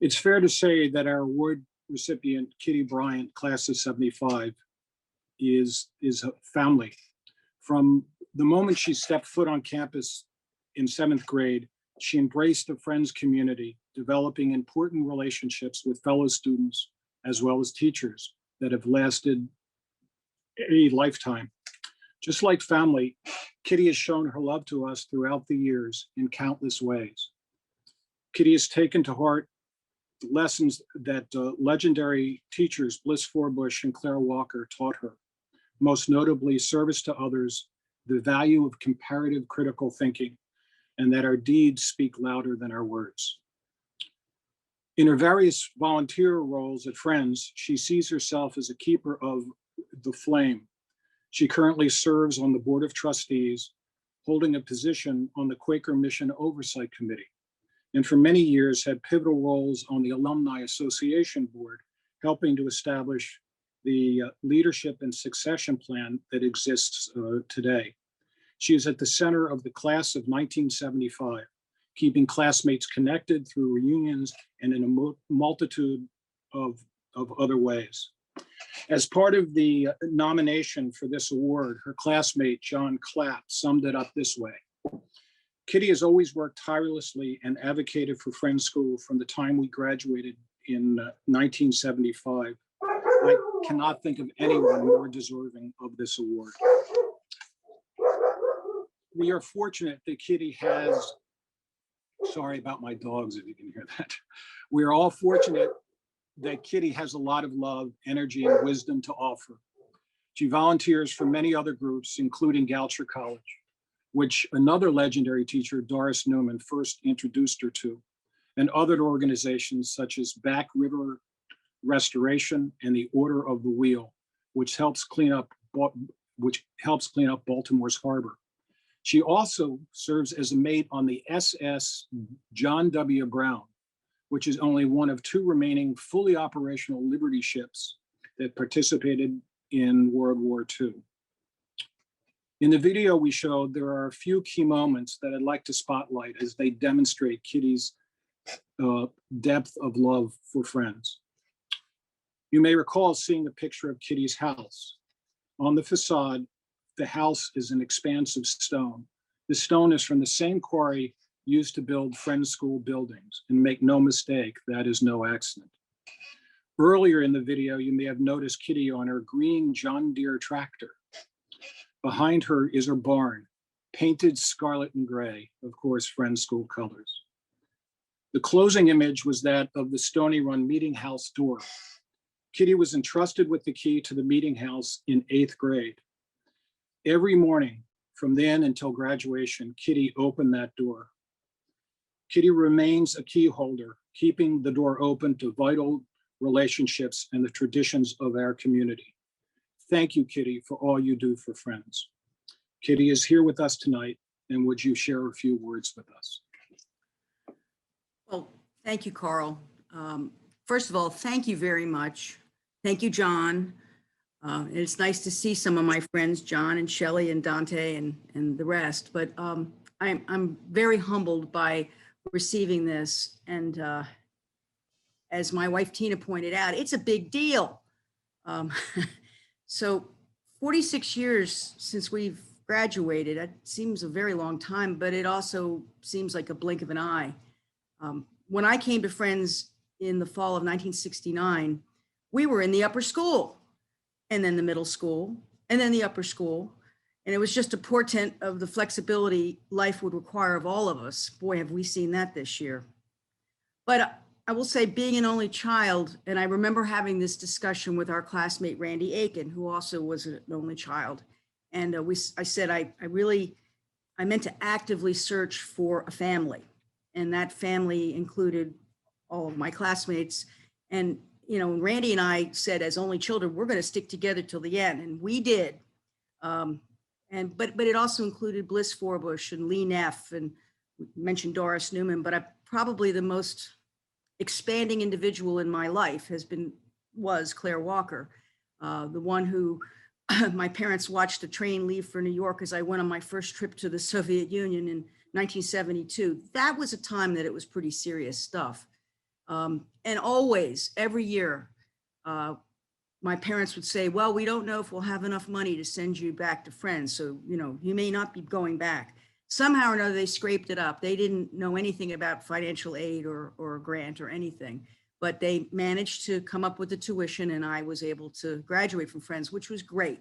It's fair to say that our award recipient, Kitty Bryant, class of 75, is a family. From the moment she stepped foot on campus in 7th grade, she embraced a friends community, developing important relationships with fellow students as well as teachers that have lasted a lifetime. Just like family, Kitty has shown her love to us throughout the years in countless ways. Kitty has taken to heart the lessons that legendary teachers Bliss Forbush and Claire Walker taught her, most notably service to others, the value of comparative critical thinking, and that our deeds speak louder than our words. In her various volunteer roles at Friends, she sees herself as a keeper of the flame. She currently serves on the Board of Trustees, holding a position on the Quaker Mission Oversight Committee, and for many years had pivotal roles on the Alumni Association Board, helping to establish the leadership and succession plan that exists today. She is at the center of the class of 1975, keeping classmates connected through reunions and in a multitude of other ways. As part of the nomination for this award, her classmate, John Clapp, summed it up this way: Kitty has always worked tirelessly and advocated for Friends School from the time we graduated in 1975. I cannot think of anyone more deserving of this award. We are fortunate that Kitty has, sorry about my dogs if you can hear that. We are all fortunate that Kitty has a lot of love, energy, and wisdom to offer. She volunteers for many other groups, including Goucher College, which another legendary teacher, Doris Newman, first introduced her to, and other organizations such as Back River Restoration and the Order of the Wheel, which helps clean up Baltimore's harbor. She also serves as a mate on the SS John W. Brown, which is only one of 2 remaining fully operational Liberty ships that participated in World War II. In the video we showed, there are a few key moments that I'd like to spotlight as they demonstrate Kitty's depth of love for Friends. You may recall seeing a picture of Kitty's house. On the facade, the house is an expanse of stone. The stone is from the same quarry used to build Friends School buildings, and make no mistake, that is no accident. Earlier in the video, you may have noticed Kitty on her green John Deere tractor. Behind her is her barn, painted scarlet and gray, of course, Friends School colors. The closing image was that of the Stony Run Meeting House door. Kitty was entrusted with the key to the meeting house in 8th grade. Every morning, from then until graduation, Kitty opened that door. Kitty remains a key holder, keeping the door open to vital relationships and the traditions of our community. Thank you, Kitty, for all you do for Friends. Kitty is here with us tonight, and would you share a few words with us? Well, thank you, Carl. First of all, thank you very much. Thank you, John. It's nice to see some of my friends, John and Shelley and Dante and the rest, but I'm very humbled by receiving this. And as my wife Tina pointed out, it's a big deal. So 46 years since we've graduated, it seems a very long time, but it also seems like a blink of an eye. When I came to Friends in the fall of 1969, we were in the upper school, and then the middle school, and then the upper school. And it was just a portent of the flexibility life would require of all of us. Boy, have we seen that this year. But I will say, being an only child, and I remember having this discussion with our classmate, Randy Aiken, who also was an only child. And I said, I meant to actively search for a family. And that family included all of my classmates. And, you know, Randy and I said, as only children, we're going to stick together till the end. And we did. But it also included Bliss Forbush and Lee Neff, and we mentioned Doris Newman, but probably the most expanding individual in my life was Claire Walker, the one who my parents watched a train leave for New York as I went on my first trip to the Soviet Union in 1972. That was a time that it was pretty serious stuff. And always, every year, my parents would say, well, we don't know if we'll have enough money to send you back to Friends. So, you may not be going back. Somehow or another, they scraped it up. They didn't know anything about financial aid or a grant or anything, but they managed to come up with the tuition, and I was able to graduate from Friends, which was great.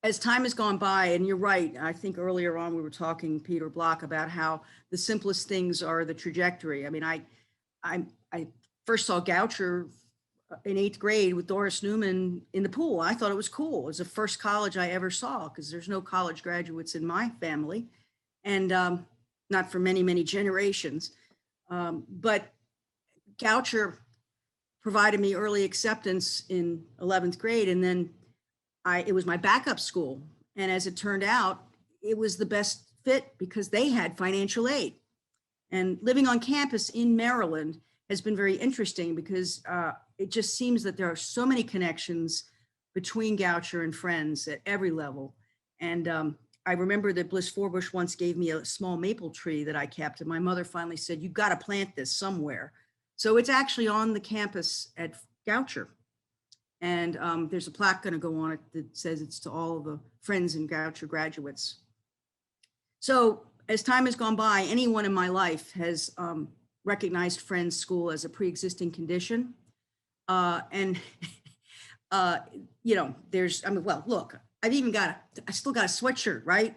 As time has gone by, and you're right, I think earlier on we were talking, Peter Block, about how the simplest things are the trajectory. I mean, I first saw Goucher in 8th grade with Doris Newman in the pool. I thought it was cool. It was the first college I ever saw, because there's no college graduates in my family, and not for many, many generations. But Goucher provided me early acceptance in 11th grade, and then it was my backup school. And as it turned out, it was the best fit because they had financial aid. And living on campus in Maryland has been very interesting, because it just seems that there are so many connections between Goucher and Friends at every level. And I remember that Bliss Forbush once gave me a small maple tree that I kept, and my mother finally said, "You've got to plant this somewhere." So it's actually on the campus at Goucher. And there's a plaque going to go on it that says it's to all of the Friends and Goucher graduates. So as time has gone by, anyone in my life has recognized Friends School as a pre-existing condition. And, well, look, I still got a sweatshirt, right?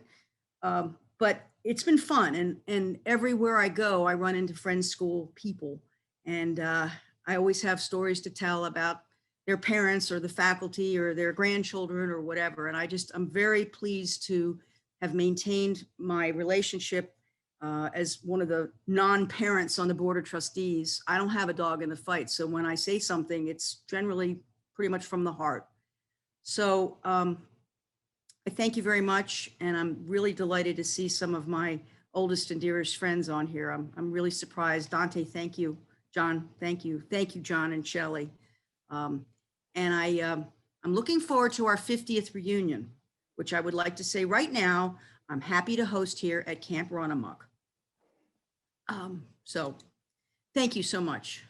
But it's been fun. And everywhere I go, I run into Friends School people. And I always have stories to tell about their parents or the faculty or their grandchildren or whatever. And I'm very pleased to have maintained my relationship as one of the non-parents on the board of trustees. I don't have a dog in the fight. So when I say something, it's generally pretty much from the heart. So I thank you very much. And I'm really delighted to see some of my oldest and dearest friends on here. I'm really surprised. Dante, thank you. John, thank you. Thank you, John and Shelley. And I'm looking forward to our 50th reunion, which I would like to say right now, I'm happy to host here at Camp Run Amok. So thank you so much.